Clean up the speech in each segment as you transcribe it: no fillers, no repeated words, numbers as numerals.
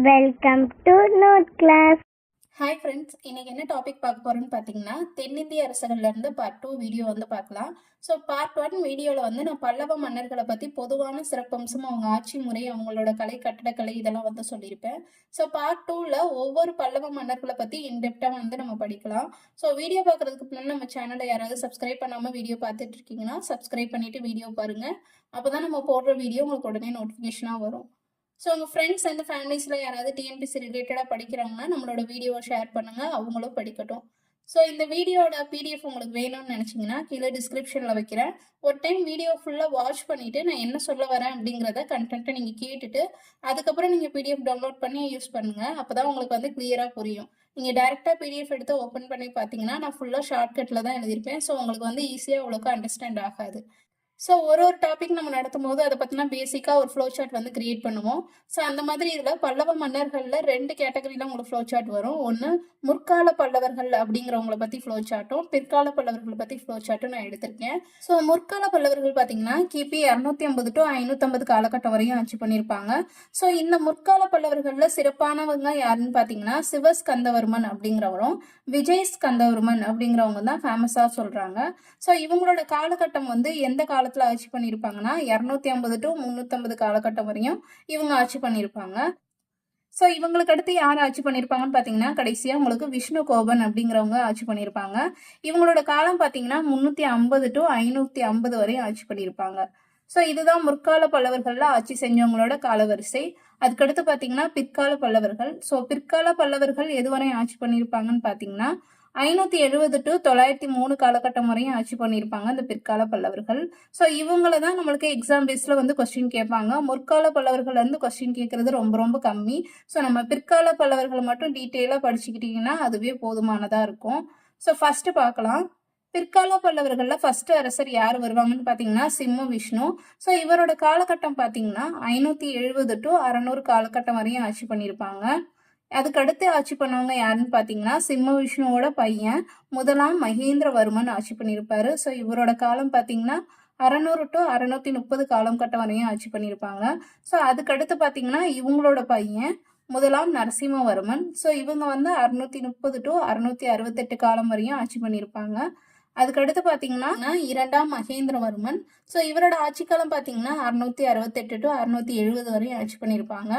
Welcome to note class. Hi friends, இன்னைக்கு என்ன topic பார்க்க போறோம்னு பார்த்தீங்கன்னா, தென்னிந்திய அரசர்கள்லேருந்து பார்ட் 2 வீடியோ வந்து பார்க்கலாம். ஸோ பார்ட் 1 வீடியோவில் வந்து நான் பல்லவ மன்னர்களை பற்றி பொதுவான சிறப்பம்சம், அவங்க ஆட்சி முறை, அவங்களோட கலை, கட்டடக்கலை இதெல்லாம் வந்து சொல்லியிருப்பேன். ஸோ பார்ட் 2ல் ஒவ்வொரு பல்லவ மன்னர்களை பற்றி இன்டெப்டாக வந்து நம்ம படிக்கலாம். ஸோ வீடியோ பார்க்குறதுக்கு முன்னாடி நம்ம சேனலை யாராவது சப்ஸ்கிரைப் பண்ணாமல் வீடியோ பார்த்துட்டு இருக்கீங்கன்னா சப்ஸ்கிரைப் பண்ணிவிட்டு வீடியோ பாருங்கள். அப்போ தான் நம்ம போடுற வீடியோ உங்களுக்கு உடனே நோட்டிஃபிகேஷனாக வரும். ஸோ உங்கள் ஃப்ரெண்ட்ஸ் அண்ட் ஃபேமிலிஸில் யாராவது டிஎன்பிசி ரிலேட்டடாக படிக்கிறாங்கன்னா நம்மளோட வீடியோவை ஷேர் பண்ணுங்கள், அவங்களும் படிக்கட்டும். ஸோ இந்த வீடியோட பிடிஎஃப் உங்களுக்கு வேணும்னு நினச்சிங்கன்னா கீழே டிஸ்கிரிப்ஷனில் வைக்கிறேன். ஒரு டைம் வீடியோ ஃபுல்லாக வாட்ச் பண்ணிவிட்டு நான் என்ன சொல்ல வரேன் அப்படிங்கிறத கண்டென்ட்டை நீங்கள் கேட்டுட்டு அதுக்கப்புறம் நீங்கள் பிடிஎஃப் டவுன்லோட் பண்ணி யூஸ் பண்ணுங்கள். அப்போ தான் உங்களுக்கு வந்து கிளியராக புரியும். நீங்கள் டேரெக்டாக பிடிஎஃப் எடுத்து ஓப்பன் பண்ணி பார்த்தீங்கன்னா நான் ஃபுல்லாக ஷார்ட்கட்டில் தான் எழுதியிருப்பேன். ஸோ உங்களுக்கு வந்து ஈஸியாக அவ்வளோக்கு அண்டர்ஸ்டாண்ட் ஆகாது. ஸோ ஒரு டாபிக் நம்ம நடத்தும் போது அதை பற்றினா பேசிக்காக ஒரு ஃப்ளோ சார்ட் வந்து கிரியேட் பண்ணுவோம். ஸோ அந்த மாதிரி இதில் பல்லவ மன்னர்களில் 2 கேட்டகரியில் உங்களுக்கு ஃப்ளோ சார்ட் வரும். ஒன்று முற்கால பல்லவர்கள் அப்படிங்கிறவங்கள பற்றி ஃப்ளோ சார்ட்டும், பிற்கால பல்லவர்களை பற்றி ஃப்ளோ சார்ட்டும் நான் எடுத்திருக்கேன். ஸோ முற்கால பல்லவர்கள் பார்த்தீங்கன்னா கிபி 250 to 550 காலகட்டம் வரையும் ஆட்சி பண்ணியிருப்பாங்க. ஸோ இந்த முற்கால பல்லவர்களில் சிறப்பானவங்க யாருன்னு பார்த்தீங்கன்னா சிவஸ்கந்தவர்மன் அப்படிங்கிறவரும் விஜய் ஸ்கந்தவர்மன் அப்படிங்கிறவங்க தான் ஃபேமஸாக சொல்கிறாங்க. ஸோ இவங்களோட காலகட்டம் வந்து எந்த காலத்தில் ஆட்சி பண்ணியிருப்பாங்கன்னா 250 to 350 காலகட்டம் வரையும் இவங்க ஆட்சி பண்ணியிருப்பாங்க. ஸோ இவங்களுக்கு அடுத்து யார் ஆட்சி பண்ணியிருப்பாங்கன்னு பார்த்தீங்கன்னா கடைசியாக உங்களுக்கு விஷ்ணு கோபன் அப்படிங்கிறவங்க ஆட்சி பண்ணியிருப்பாங்க. இவங்களோட காலம் பார்த்தீங்கன்னா 350 to 550 வரையும் ஆட்சி பண்ணியிருப்பாங்க. ஸோ இதுதான் முற்கால பல்லவர்களில் ஆட்சி செஞ்சவங்களோட காலவரிசை. அதுக்கடுத்து பார்த்தீங்கன்னா பிற்கால பல்லவர்கள். ஸோ பிற்கால பல்லவர்கள் எதுவரை ஆட்சி பண்ணியிருப்பாங்கன்னு பார்த்தீங்கன்னா 570 to 903 காலகட்டம் வரையும் ஆட்சி பண்ணியிருப்பாங்க இந்த பிற்கால பல்லவர்கள். ஸோ இவங்கள தான் நம்மளுக்கு எக்ஸாம் பேஸில் வந்து கொஸ்டின் கேட்பாங்க. முற்கால பல்லவர்கள் வந்து கொஸ்டின் கேட்கறது ரொம்ப ரொம்ப கம்மி. ஸோ நம்ம பிற்கால பல்லவர்களை மட்டும் டீட்டெயிலாக படிச்சுக்கிட்டிங்கன்னா அதுவே போதுமானதாக இருக்கும். ஸோ ஃபஸ்ட்டு பார்க்கலாம். பிற்கால பல்லவர்களில் ஃபர்ஸ்ட் அரசர் யார் வருவாங்கன்னு பார்த்தீங்கன்னா சிம்ம விஷ்ணு. ஸோ இவரோட காலகட்டம் பார்த்தீங்கன்னா 570 to 600 காலகட்டம் வரையும் ஆட்சி பண்ணியிருப்பாங்க. அதுக்கு அடுத்து ஆட்சி பண்ணவங்க யாருன்னு பார்த்தீங்கன்னா சிம்ம விஷ்ணுவோட பையன் முதலாம் மகேந்திரவர்மன் ஆட்சி பண்ணியிருப்பாரு. ஸோ இவரோட காலம் பார்த்தீங்கன்னா 600 to 630 காலம் கட்டம் வரையும் ஆட்சி பண்ணியிருப்பாங்க. ஸோ அதுக்கடுத்து பார்த்தீங்கன்னா இவங்களோட பையன் முதலாம் நரசிம்மவர்மன். ஸோ இவங்க வந்து 630 to 668 காலம் வரையும் ஆட்சி பண்ணியிருப்பாங்க. அதுக்கடுத்து பார்த்தீங்கன்னா 2ஆம் மகேந்திரவர்மன். ஸோ இவரோட ஆட்சி காலம் பார்த்தீங்கன்னா 668 to 670 வரையும் ஆட்சி பண்ணியிருப்பாங்க.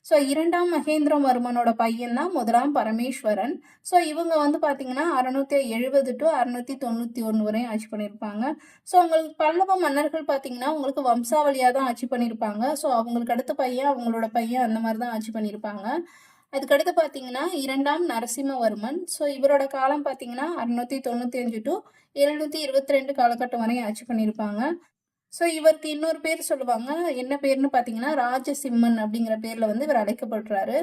ஸோ 2ஆம் மகேந்திரவர்மனோட பையன் தான் முதலாம் பரமேஸ்வரன். ஸோ இவங்க வந்து பார்த்தீங்கன்னா 670 to 691 வரையும் ஆட்சி பண்ணியிருப்பாங்க. ஸோ உங்களுக்கு பல்லவ மன்னர்கள் பார்த்தீங்கன்னா உங்களுக்கு வம்சாவளியாக தான் ஆட்சி பண்ணியிருப்பாங்க. ஸோ அவங்களுக்கு அடுத்த பையன் அவங்களோட பையன் அந்த மாதிரி தான் ஆட்சி பண்ணியிருப்பாங்க. அதுக்கடுத்து பார்த்தீங்கன்னா 2ஆம் நரசிம்மவர்மன். ஸோ இவரோட காலம் பார்த்தீங்கன்னா 695 to 722 காலகட்டம் வரையும் ஆட்சி பண்ணியிருப்பாங்க. ஸோ இவருக்கு இன்னொரு பேர் சொல்லுவாங்க. என்ன பேர்னு பார்த்தீங்கன்னா ராஜசிம்மன் அப்படிங்கிற பேரில் வந்து இவர் அழைக்கப்படுறாரு.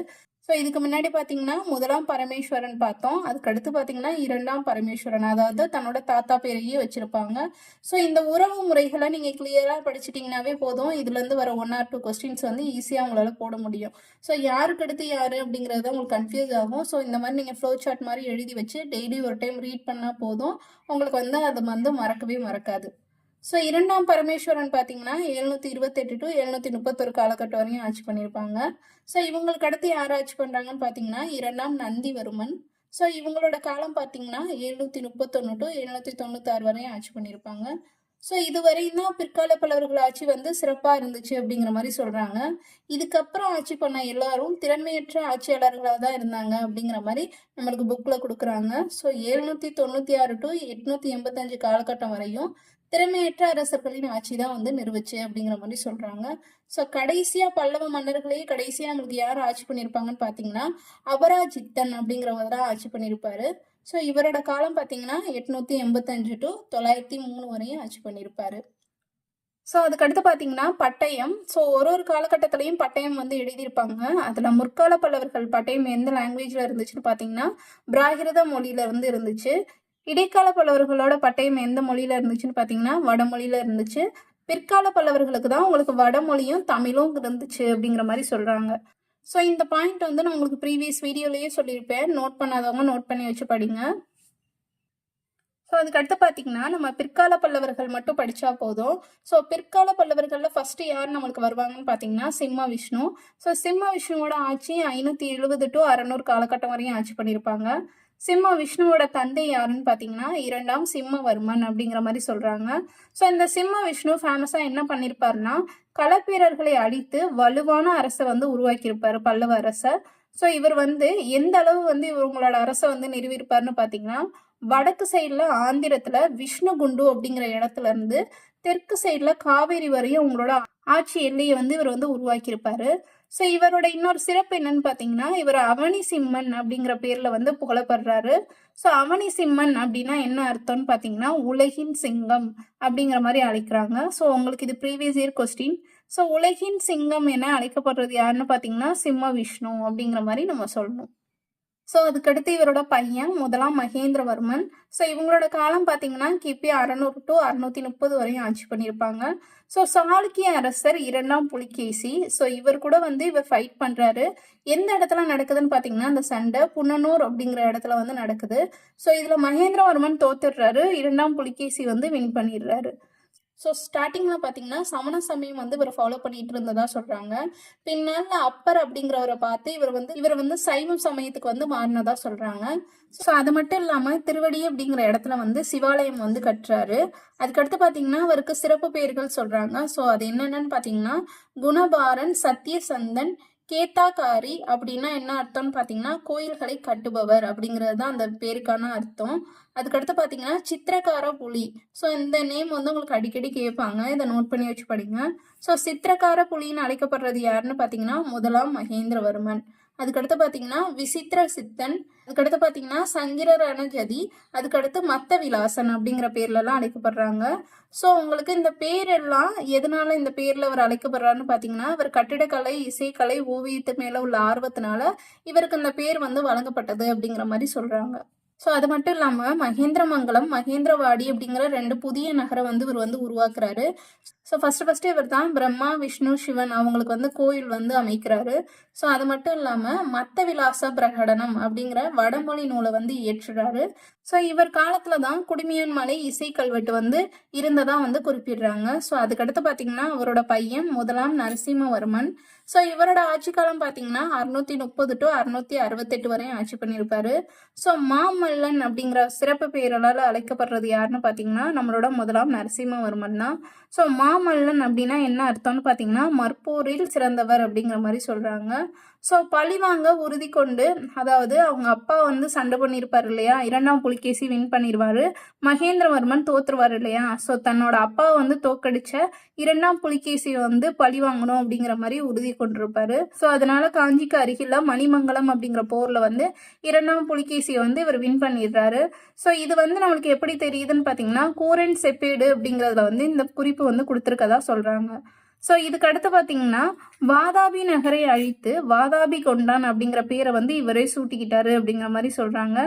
ஸோ இதுக்கு முன்னாடி பார்த்தீங்கன்னா முதலாம் பரமேஸ்வரன் பார்த்தோம். அதுக்கடுத்து பார்த்தீங்கன்னா 2ஆம் பரமேஸ்வரன், அதாவது தன்னோட தாத்தா பேரையே வச்சிருப்பாங்க. ஸோ இந்த உறவு முறைகளை நீங்கள் கிளியராக படிச்சிட்டிங்கனாவே போதும். இதுலேருந்து வர 1 or 2 கொஸ்டின்ஸ் வந்து ஈஸியாக உங்களால் போட முடியும். ஸோ யாருக்கு அடுத்து யார் அப்படிங்கிறது உங்களுக்கு கன்ஃபியூஸ் ஆகும். ஸோ இந்த மாதிரி நீங்கள் ஃப்ளோ சார்ட் மாதிரி எழுதி வச்சு டெய்லி ஒரு டைம் ரீட் பண்ணால் போதும். உங்களுக்கு வந்து அது வந்து மறக்கவே மறக்காது. ஸோ 2ஆம் பரமேஸ்வரன் பார்த்தீங்கன்னா 728 to 731 காலகட்டம் வரையும் ஆட்சி பண்ணியிருப்பாங்க. ஸோ இவங்களுக்கு அடுத்து யார் ஆட்சி பண்ணுறாங்கன்னு பார்த்தீங்கன்னா 2ஆம் நந்திவர்மன். ஸோ இவங்களோட காலம் பார்த்தீங்கன்னா 731 to 796 வரையும் ஆட்சி பண்ணியிருப்பாங்க. ஸோ இது வரையும் தான் பிற்கால பல்லவர்கள் ஆட்சி வந்து சிறப்பாக இருந்துச்சு அப்படிங்கிற மாதிரி சொல்கிறாங்க. இதுக்கப்புறம் ஆட்சி பண்ண எல்லாரும் திறமையற்ற ஆட்சியாளர்களாக தான் இருந்தாங்க அப்படிங்கிற மாதிரி நம்மளுக்கு புக்கில் கொடுக்குறாங்க. ஸோ 796 to 885 காலகட்டம் வரையும் திறமையற்ற அரசர்களின் ஆட்சி தான் வந்து நிறுவுச்சு அப்படிங்கிற மாதிரி சொல்றாங்க. ஸோ கடைசியா பல்லவ மன்னர்களே கடைசியா நம்மளுக்கு யார் ஆட்சி பண்ணியிருப்பாங்கன்னு பார்த்தீங்கன்னா அபராஜித்தன் அப்படிங்கிறவர் தான் ஆட்சி பண்ணியிருப்பாரு. ஸோ இவரோட காலம் பார்த்தீங்கன்னா 885 to 903 வரையும் ஆட்சி பண்ணியிருப்பாரு. ஸோ அதுக்கடுத்து பார்த்தீங்கன்னா பட்டயம். ஸோ ஒரு காலகட்டத்திலையும் பட்டயம் வந்து எழுதியிருப்பாங்க. அதில் முற்கால பல்லவர்கள் பட்டயம் எந்த லாங்குவேஜில் இருந்துச்சுன்னு பார்த்தீங்கன்னா பிராகிருத மொழியில இருந்து இருந்துச்சு. இடைக்கால பல்லவர்களோட பட்டயம் எந்த மொழியில இருந்துச்சுன்னு பார்த்தீங்கன்னா வடமொழியில இருந்துச்சு. பிற்கால பல்லவர்களுக்கு தான் உங்களுக்கு வடமொழியும் தமிழும் இருந்துச்சு அப்படிங்கிற மாதிரி சொல்கிறாங்க. ஸோ இந்த பாயிண்ட் வந்து நான் உங்களுக்கு ப்ரீவியஸ் வீடியோலேயே சொல்லியிருப்பேன். நோட் பண்ணாதவங்க நோட் பண்ணி வச்சு படிங்க. ஸோ அதுக்கடுத்து பார்த்தீங்கன்னா நம்ம பிற்கால பல்லவர்கள் மட்டும் படித்தா போதும். ஸோ பிற்கால பல்லவர்களில் ஃபஸ்ட்டு யார் நம்மளுக்கு வருவாங்கன்னு பார்த்தீங்கன்னா சிம்ம விஷ்ணு. ஸோ சிம்ம விஷ்ணுவோட ஆட்சி 570 to 600 காலகட்டம் வரையும் ஆட்சி பண்ணியிருப்பாங்க. சிம்ம விஷ்ணுவோட தந்தை யாருன்னு பார்த்தீங்கன்னா 2ஆம் சிம்மவர்மன் அப்படிங்கிற மாதிரி சொல்கிறாங்க. ஸோ இந்த சிம்ம விஷ்ணு ஃபேமஸாக என்ன பண்ணியிருப்பாருன்னா களப்பிரர்களை அழித்து வலுவான அரசை வந்து உருவாக்கியிருப்பார், பல்லவ அரசை. ஸோ இவர் வந்து எந்த அளவு வந்து இவங்களோட அரசை வந்து நிறுவியிருப்பார்னு பார்த்தீங்கன்னா வடக்கு சைடில் ஆந்திரத்தில் விஷ்ணுகுண்டு அப்படிங்கிற இடத்துல இருந்து தெற்கு சைடில் காவேரி வரையும் உங்களோட ஆட்சி எல்லையை வந்து இவர் வந்து உருவாக்கியிருப்பாரு. ஸோ இவரோட இன்னொரு சிறப்பு என்னன்னு பார்த்தீங்கன்னா இவர் அவனி சிம்மன் அப்படிங்கிற பேரில் வந்து புகழப்படுறாரு. ஸோ அவனி சிம்மன் அப்படின்னா என்ன அர்த்தம்னு பார்த்தீங்கன்னா உலகின் சிங்கம் அப்படிங்கிற மாதிரி அழைக்கிறாங்க. ஸோ உங்களுக்கு இது ப்ரீவியஸ் இயர் கொஸ்டின். ஸோ உலகின் சிங்கம் என அழைக்கப்படுறது யாருன்னு பார்த்தீங்கன்னா சிம்ம விஷ்ணு அப்படிங்கிற மாதிரி நம்ம சொல்லணும். ஸோ அதுக்கடுத்து இவரோட பையன் 1ஆம் மகேந்திரவர்மன். ஸோ இவங்களோட காலம் பார்த்தீங்கன்னா கிபி 600 to 630 வரையும் ஆட்சி பண்ணியிருப்பாங்க. ஸோ சாளுக்கிய அரசர் 2ஆம் புலிகேசி. ஸோ இவர் கூட வந்து இவர் ஃபைட் பண்ணுறாரு. எந்த இடத்துல நடக்குதுன்னு பார்த்தீங்கன்னா அந்த சண்டை புன்னனூர் அப்படிங்கிற இடத்துல வந்து நடக்குது. ஸோ இதில் மகேந்திரவர்மன் தோத்துடுறாரு, 2ஆம் புலிகேசி வந்து வின் பண்ணிடுறாரு. ஸோ ஸ்டார்டிங்கில் பார்த்தீங்கன்னா சமண சமயம் வந்து இவர் ஃபாலோ பண்ணிட்டு இருந்ததா சொல்கிறாங்க. பின்னால் அப்பர் அப்படிங்கிறவரை பார்த்து இவர் வந்து சைவ சமயத்துக்கு வந்து மாறினதா சொல்கிறாங்க. ஸோ அது மட்டும் இல்லாமல் திருவடி அப்படிங்கிற இடத்துல வந்து சிவாலயம் வந்து கட்டுறாரு. அதுக்கடுத்து பார்த்தீங்கன்னா அவருக்கு சிறப்பு பெயர்கள் சொல்கிறாங்க. ஸோ அது என்னென்னு பார்த்தீங்கன்னா குணபாரன், சத்தியசந்தன், கேத்தாக்காரி அப்படின்னா என்ன அர்த்தம்னு பார்த்தீங்கன்னா கோயில்களை கட்டுபவர் அப்படிங்கிறது தான் அந்த பேருக்கான அர்த்தம். அதுக்கடுத்து பார்த்தீங்கன்னா சித்திரக்கார புலி. ஸோ இந்த நேம் வந்து உங்களுக்கு அடிக்கடி கேட்பாங்க, இதை நோட் பண்ணி வச்சு படிங்க. ஸோ சித்திரக்கார புலின்னு அழைக்கப்படுறது யாருன்னு பார்த்தீங்கன்னா 1ஆம் மகேந்திரவர்மன். அதுக்கடுத்து பார்த்தீங்கன்னா விசித்திர சித்தன். அதுக்கடுத்து பார்த்தீங்கன்னா சங்கிரரணஜதி. அதுக்கடுத்து மத்த விலாசன் அப்படிங்கிற பேர்லலாம் அழைக்கப்படுறாங்க. ஸோ உங்களுக்கு இந்த பேரெல்லாம் எதனால இந்த பேரில் அவர் அழைக்கப்படுறாருன்னு பார்த்தீங்கன்னா அவர் கட்டிடக்கலை, இசைக்கலை, ஓவியத்து மேலே உள்ள ஆர்வத்தினால இவருக்கு இந்த பேர் வந்து வழங்கப்பட்டது அப்படிங்கிற மாதிரி சொல்கிறாங்க. ஸோ அது மட்டும் இல்லாமல் மகேந்திரமங்கலம், மகேந்திரவாடி அப்படிங்கிற 2 புதிய நகரை வந்து இவர் வந்து உருவாக்குறாரு. ஸோ ஃபஸ்ட்டு இவர் தான் பிரம்மா, விஷ்ணு, சிவன் அவங்களுக்கு வந்து கோயில் வந்து அமைக்கிறாரு. ஸோ அது மட்டும் இல்லாமல் மத்த விலாச பிரகடனம் அப்படிங்கிற வடமொழி நூலை வந்து இயற்றுறாரு. ஸோ இவர் காலத்தில் தான் குடுமியான் மலை இசை கல்வெட்டு வந்து இருந்ததாக வந்து குறிப்பிடுறாங்க. ஸோ அதுக்கடுத்து பார்த்தீங்கன்னா அவரோட பையன் 1ஆம் நரசிம்மவர்மன். ஸோ இவரோட ஆட்சி காலம் பார்த்தீங்கன்னா 630 to 668 வரையும் ஆட்சி பண்ணியிருப்பாரு. ஸோ மாமல்லன் அப்படிங்கிற சிறப்பு பெயரால் அழைக்கப்படுறது யாருன்னு பார்த்தீங்கன்னா நம்மளோட 1ஆம் நரசிம்மவர்மன் தான். ஸோ மாமல்லன் அப்படின்னா என்ன அர்த்தம்னு பார்த்தீங்கன்னா மற்போரில் சிறந்தவர் அப்படிங்கிற மாதிரி சொல்கிறாங்க. ஸோ பழிவாங்க உறுதி கொண்டு, அதாவது அவங்க அப்பா வந்து சண்டை பண்ணியிருப்பார் இல்லையா, 2ஆம் புலிகேசி வின் பண்ணிடுவார், மகேந்திரவர்மன் தோற்றுருவார் இல்லையா. ஸோ தன்னோட அப்பாவை வந்து தோக்கடிச்ச 2ஆம் புலிகேசி வந்து பழி வாங்கணும் அப்படிங்கிற மாதிரி உறுதி கொண்டிருப்பாரு. ஸோ அதனால காஞ்சிக்கு அருகில் மணிமங்கலம் அப்படிங்கிற போரில் வந்து 2ஆம் புலிகேசியை வந்து இவர் வின் பண்ணிடுறாரு. ஸோ இது வந்து நம்மளுக்கு எப்படி தெரியுதுன்னு பார்த்தீங்கன்னா கூரன் செப்பேடு அப்படிங்கிறதுல வந்து இந்த குறிப்பு வந்து கொடுத்துருக்கதா சொல்கிறாங்க. ஸோ இதுக்கு அடுத்து பார்த்தீங்கன்னா வாதாபி நகரை அழித்து வாதாபி கொண்டான் அப்படிங்கிற பேரை வந்து இவரே சூட்டிக்கிட்டாரு அப்படிங்கிற மாதிரி சொல்கிறாங்க.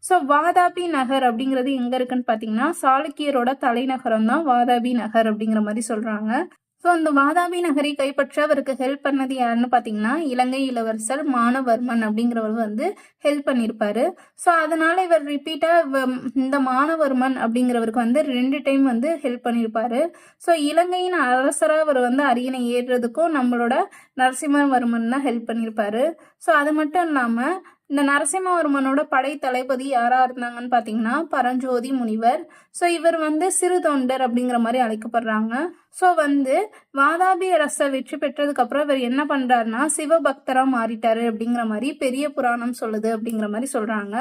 ஸோ வாதாபி நகர் அப்படிங்கிறது எங்கே இருக்குன்னு பார்த்தீங்கன்னா சாளுக்கியரோட தலைநகரம் தான் வாதாபி நகர் அப்படிங்கிற மாதிரி சொல்கிறாங்க. ஸோ அந்த வாதாபி நகரை கைப்பற்ற அவருக்கு ஹெல்ப் பண்ணது யாருன்னு பார்த்தீங்கன்னா இலங்கை இளவரசர் மானவர்மன் அப்படிங்கிறவர் வந்து ஹெல்ப் பண்ணியிருப்பாரு. ஸோ அதனால இவர் ரிப்பீட்டாக இந்த மானவர்மன் அப்படிங்கிறவருக்கு வந்து 2 டைம் வந்து ஹெல்ப் பண்ணியிருப்பாரு. ஸோ இலங்கையின் அரசராக அவர் வந்து அரியணை ஏறுறதுக்கும் நம்மளோட நரசிம்மவர்மன் தான் ஹெல்ப் பண்ணியிருப்பாரு. ஸோ அது மட்டும் இல்லாமல் இந்த நரசிம்மவர்மனோட படை தளபதி யாராக இருந்தாங்கன்னு பார்த்தீங்கன்னா பரஞ்சோதி முனிவர். ஸோ இவர் வந்து சிறு தொண்டர் அப்படிங்கிற மாதிரி அழைக்கப்படுறாங்க. ஸோ வந்து வாதாபி அரசை வெற்றி பெற்றதுக்கப்புறம் இவர் என்ன பண்ணுறாருன்னா சிவபக்தராக மாறிட்டாரு அப்படிங்கிற மாதிரி பெரிய புராணம் சொல்லுது அப்படிங்கிற மாதிரி சொல்கிறாங்க.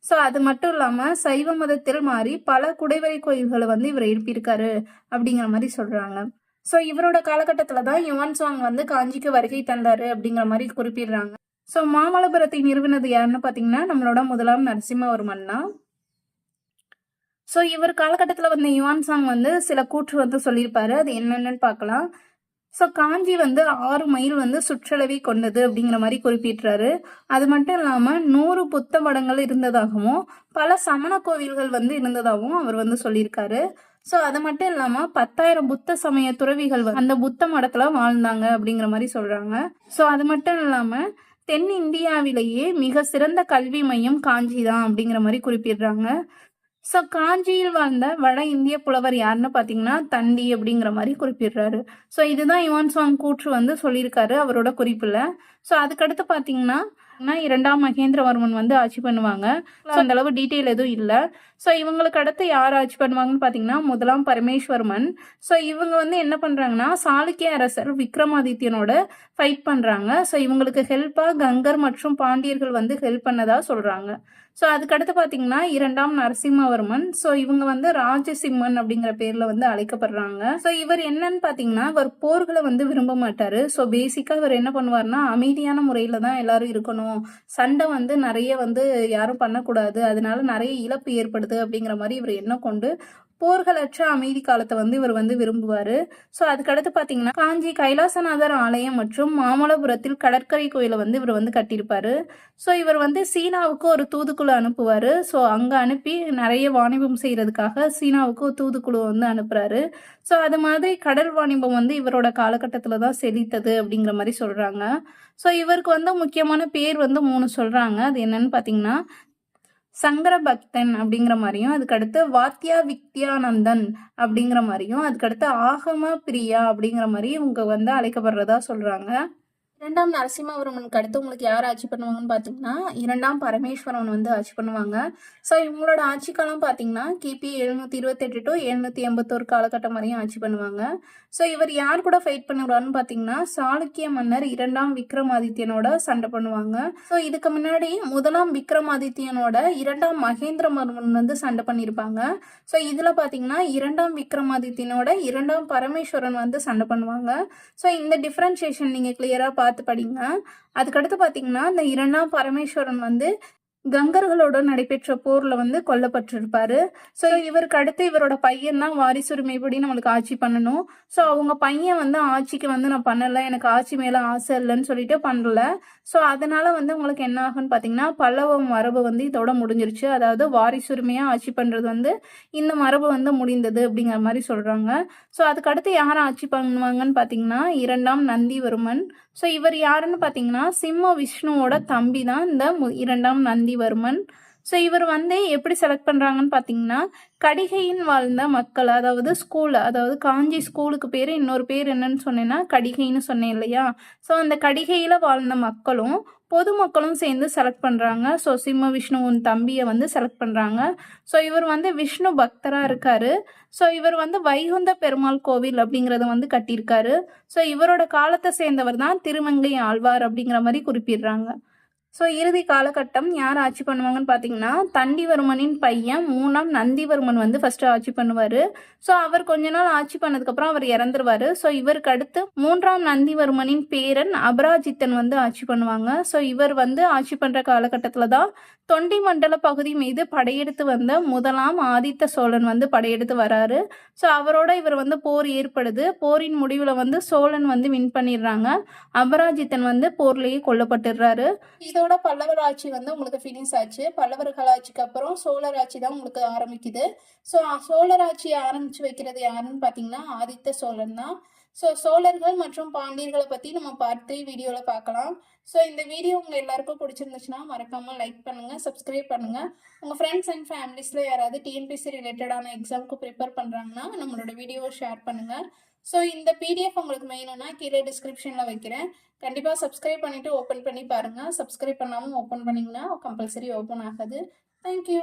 ஸோ அது மட்டும் இல்லாமல் சைவ மதத்தில் மாறி பல குடைவரை கோயில்களை வந்து இவர் எழுப்பியிருக்காரு அப்படிங்கிற மாதிரி சொல்கிறாங்க. ஸோ இவரோட காலகட்டத்தில் தான் யுவான் சாங் வந்து காஞ்சிக்கு வருகை தந்தார் அப்படிங்கிற மாதிரி குறிப்பிடுறாங்க. ஸோ மாமல்லபுரத்தை நிறுவினது யாருன்னு பார்த்தீங்கன்னா நம்மளோட 1ஆம் நரசிம்மவர்மன் தான். ஸோ இவர் காலகட்டத்தில் வந்து யுவான் சாங் வந்து சில கூற்று வந்து சொல்லியிருப்பாரு, அது என்னென்னு பார்க்கலாம். ஸோ காஞ்சி வந்து 6 மைல் வந்து சுற்றளவை கொண்டது அப்படிங்கிற மாதிரி குறிப்பிட்டுறாரு. அது மட்டும் இல்லாமல் 100 புத்த மடங்கள் இருந்ததாகவும் பல சமண கோவில்கள் வந்து இருந்ததாகவும் அவர் வந்து சொல்லியிருக்காரு. ஸோ அது மட்டும் இல்லாமல் 10,000 புத்த சமய துறவிகள் அந்த புத்த மடத்தில் வாழ்ந்தாங்க அப்படிங்கிற மாதிரி சொல்கிறாங்க. ஸோ அது மட்டும் இல்லாமல் தென்னிந்தியாவிலேயே மிக சிறந்த கல்வி மையம் காஞ்சி தான் அப்படிங்கிற மாதிரி குறிப்பிடுறாங்க. ஸோ காஞ்சியில் வாழ்ந்த வட இந்திய புலவர் யாருன்னு பார்த்தீங்கன்னா தண்டி அப்படிங்கிற மாதிரி குறிப்பிடுறாரு. ஸோ இதுதான் யுவான் சாங் கூற்று வந்து சொல்லியிருக்காரு அவரோட குறிப்பில். ஸோ அதுக்கடுத்து பார்த்தீங்கன்னா இரண்டாம் மகேந்திரவர்மன் வந்து ஆட்சி பண்ணுவாங்க. ஸோ அந்த அளவு டீட்டெயில் எதுவும் இல்லை. ஸோ இவங்களுக்கு அடுத்து யார் ஆட்சி பண்ணுவாங்கன்னு பார்த்தீங்கன்னா முதலாம் பரமேஸ்வர்மன். ஸோ இவங்க வந்து என்ன பண்ணுறாங்கன்னா சாளுக்கிய அரசர் விக்ரமாதித்யனோட ஃபைட் பண்ணுறாங்க. ஸோ இவங்களுக்கு ஹெல்ப்பாக கங்கர் மற்றும் பாண்டியர்கள் வந்து ஹெல்ப் பண்ணதா சொல்கிறாங்க. ஸோ அதுக்கடுத்து பார்த்தீங்கன்னா இரண்டாம் நரசிம்மவர்மன். ஸோ இவங்க வந்து ராஜசிம்மன் அப்படிங்கிற பேர்ல வந்து அழைக்கப்படுறாங்க. ஸோ இவர் என்னன்னு பார்த்தீங்கன்னா இவர் போர்களை வந்து விரும்ப மாட்டாரு. ஸோ பேசிக்காக இவர் என்ன பண்ணுவார்னா அமைதியான முறையில தான் எல்லாரும் இருக்கணும், சண்டை வந்து நிறைய வந்து யாரும் பண்ணக்கூடாது, அதனால நிறைய இழப்பு ஏற்படுது அப்படிங்கிற மாதிரி இவர் எண்ணம் கொண்டு போர்களற்ற அமைதி காலத்தை வந்து இவர் வந்து விரும்புவார். ஸோ அதுக்கடுத்து பார்த்தீங்கன்னா காஞ்சி கைலாசநாதர் ஆலயம் மற்றும் மாமல்லபுரத்தில் கடற்கரை கோயிலை வந்து இவர் வந்து கட்டியிருப்பாரு. ஸோ இவர் வந்து சீனாவுக்கு ஒரு தூதுக்குழு அனுப்புவார். ஸோ அங்கே அனுப்பி நிறைய வாணிபம் செய்கிறதுக்காக சீனாவுக்கு ஒரு தூதுக்குழு வந்து அனுப்புகிறாரு. ஸோ அது மாதிரி கடல் வாணிபம் வந்து இவரோட காலகட்டத்தில் தான் செழித்தது அப்படிங்கிற மாதிரி சொல்கிறாங்க. ஸோ இவருக்கு வந்து முக்கியமான பேர் வந்து 3 சொல்கிறாங்க. அது என்னன்னு பார்த்தீங்கன்னா சங்கர பக்தன் அப்படிங்கிற மாதிரியும், அதுக்கடுத்து வாத்தியா வித்யானந்தன் அப்படிங்கிற மாதிரியும், அதுக்கடுத்து ஆகம பிரியா அப்படிங்கிற மாதிரி இவங்க வந்து அழைக்கப்படுறதா சொல்றாங்க. இரண்டாம் நரசிம்மவர்மனுக்கு அடுத்து உங்களுக்கு யார் ஆட்சி பண்ணுவாங்கன்னு பார்த்தீங்கன்னா இரண்டாம் பரமேஸ்வரன் வந்து ஆட்சி பண்ணுவாங்க. ஸோ இவங்களோட ஆட்சி காலம் பார்த்தீங்கன்னா கிபி 728 டு 781 காலகட்டம் வரையும் ஆட்சி பண்ணுவாங்க. ஸோ இவர் யார் கூட ஃபைட் பண்ணுவார்னு பார்த்தீங்கன்னா சாளுக்கிய மன்னர் இரண்டாம் விக்ரமாதித்யனோட சண்டை பண்ணுவாங்க. ஸோ இதுக்கு முன்னாடி முதலாம் விக்ரமாதித்யனோட இரண்டாம் மகேந்திரவர்மன் வந்து சண்டை பண்ணியிருப்பாங்க. ஸோ இதில் பார்த்தீங்கன்னா இரண்டாம் விக்ரமாதித்யனோட இரண்டாம் பரமேஸ்வரன் வந்து சண்டை பண்ணுவாங்க. ஸோ இந்த டிஃப்ரென்சியேஷன் நீங்கள் கிளியராக பார்த்து படிங்க. அதுக்கடுத்து பார்த்தீங்கன்னா இந்த இரண்டாம் பரமேஸ்வரன் வந்து கங்கர்களோட நடைபெற்ற போர்ல வந்து கொல்லப்பட்டிருப்பாரு. ஸோ இவருக்கு அடுத்து இவரோட பையன் தான் வாரிசுரிமைப்படி நம்மளுக்கு ஆட்சி பண்ணணும். ஸோ அவங்க பையன் வந்து ஆட்சிக்கு வந்து நான் பண்ணலை, எனக்கு ஆட்சி மேலே ஆசை இல்லைன்னு சொல்லிட்டு பண்ணல. ஸோ அதனால வந்து உங்களுக்கு என்ன ஆகுன்னு பார்த்தீங்கன்னா பல்லவ மரபு வந்து இதோட முடிஞ்சிருச்சு. அதாவது வாரிசுரிமையாக ஆட்சி பண்ணுறது வந்து இந்த மரபு வந்து முடிந்தது அப்படிங்கிற மாதிரி சொல்கிறாங்க. ஸோ அதுக்கடுத்து யார் ஆட்சி பண்ணுவாங்கன்னு பார்த்தீங்கன்னா இரண்டாம் நந்திவர்மன். ஸோ இவர் யாருன்னு பார்த்தீங்கன்னா சிம்ம விஷ்ணுவோட தம்பி தான் இந்த இரண்டாம் நந்திவர்மன். ஸோ இவர் வந்து எப்படி செலக்ட் பண்ணுறாங்கன்னு பார்த்தீங்கன்னா கடிகையின் வாழ்ந்த மக்கள், அதாவது ஸ்கூல், அதாவது காஞ்சி ஸ்கூலுக்கு பேர் இன்னொரு பேர் என்னன்னு சொன்னேன்னா கடிகைன்னு சொன்னேன் இல்லையா. ஸோ அந்த கடிகையில் வாழ்ந்த மக்களும் பொதுமக்களும் சேர்ந்து செலக்ட் பண்ணுறாங்க. ஸோ சிம்ம விஷ்ணுவின் தம்பியை வந்து செலக்ட் பண்ணுறாங்க. ஸோ இவர் வந்து விஷ்ணு பக்தராக இருக்கார். ஸோ இவர் வந்து வைகுந்த பெருமாள் கோவில் அப்படிங்கிறத வந்து கட்டியிருக்காரு. ஸோ இவரோட காலத்தை சேர்ந்தவர் தான் திருமங்கை ஆழ்வார் அப்படிங்கிற மாதிரி குறிப்பிடுறாங்க. ஸோ இறுதி காலகட்டம் யார் ஆட்சி பண்ணுவாங்கன்னு பார்த்தீங்கன்னா தண்டிவர்மனின் பையன் 3ஆம் நந்திவர்மன் வந்து ஃபர்ஸ்ட் ஆட்சி பண்ணுவார். ஸோ அவர் கொஞ்ச நாள் ஆட்சி பண்ணதுக்கப்புறம் அவர் இறந்துருவார். ஸோ இவருக்கு அடுத்து 3ஆம் நந்திவர்மனின் பேரன் அபராஜித்தன் வந்து ஆட்சி பண்ணுவாங்க. ஸோ இவர் வந்து ஆட்சி பண்ணுற காலகட்டத்தில் தான் தொண்டி மண்டல பகுதி மீது படையெடுத்து வந்த முதலாம் ஆதித்த சோழன் வந்து படையெடுத்து வராரு. ஸோ அவரோட இவர் வந்து போர் ஏற்படுது. போரின் முடிவில் வந்து சோழன் வந்து வின் பண்ணிடுறாங்க. அபராஜித்தன் வந்து போர்லேயே கொல்லப்பட்டுடுறாரு. இதோட பல்லவர் ஆட்சி வந்து உங்களுக்கு ஃபினிஷ் ஆச்சு. பல்லவர்கள் ஆட்சிக்கு அப்புறம் சோழர் ஆட்சி தான் உங்களுக்கு ஆரம்பிக்குது. ஸோ சோழர் ஆட்சியை ஆரம்பிச்சு வைக்கிறது யாருன்னு பார்த்தீங்கன்னா ஆதித்த சோழன் தான். ஸோ சோழர்கள் மற்றும் பாண்டியர்களை பற்றி நம்ம பார்ட் 3 வீடியோவில் பார்க்கலாம். ஸோ இந்த வீடியோ உங்கள் எல்லாருக்கும் பிடிச்சிருந்துச்சுன்னா மறக்காமல் லைக் பண்ணுங்கள், சப்ஸ்கிரைப் பண்ணுங்கள். உங்கள் ஃப்ரெண்ட்ஸ் அண்ட் ஃபேமிலிஸில் யாராவது டிஎன்பிஎஸ்சி ரிலேட்டடான எக்ஸாமுக்கு ப்ரிப்பேர் பண்ணுறாங்கன்னா நம்மளோட வீடியோவை ஷேர் பண்ணுங்கள். ஸோ இந்த பிடிஎஃப் உங்களுக்கு வேணும்னா கீழே டிஸ்கிரிப்ஷனில் வைக்கிறேன். கண்டிப்பாக சப்ஸ்கிரைப் பண்ணிவிட்டு ஓப்பன் பண்ணி பாருங்கள். சப்ஸ்கிரைப் பண்ணாமல் ஓப்பன் பண்ணிங்கன்னா கம்பல்சரி ஓப்பன் ஆகாது. தேங்க்யூ.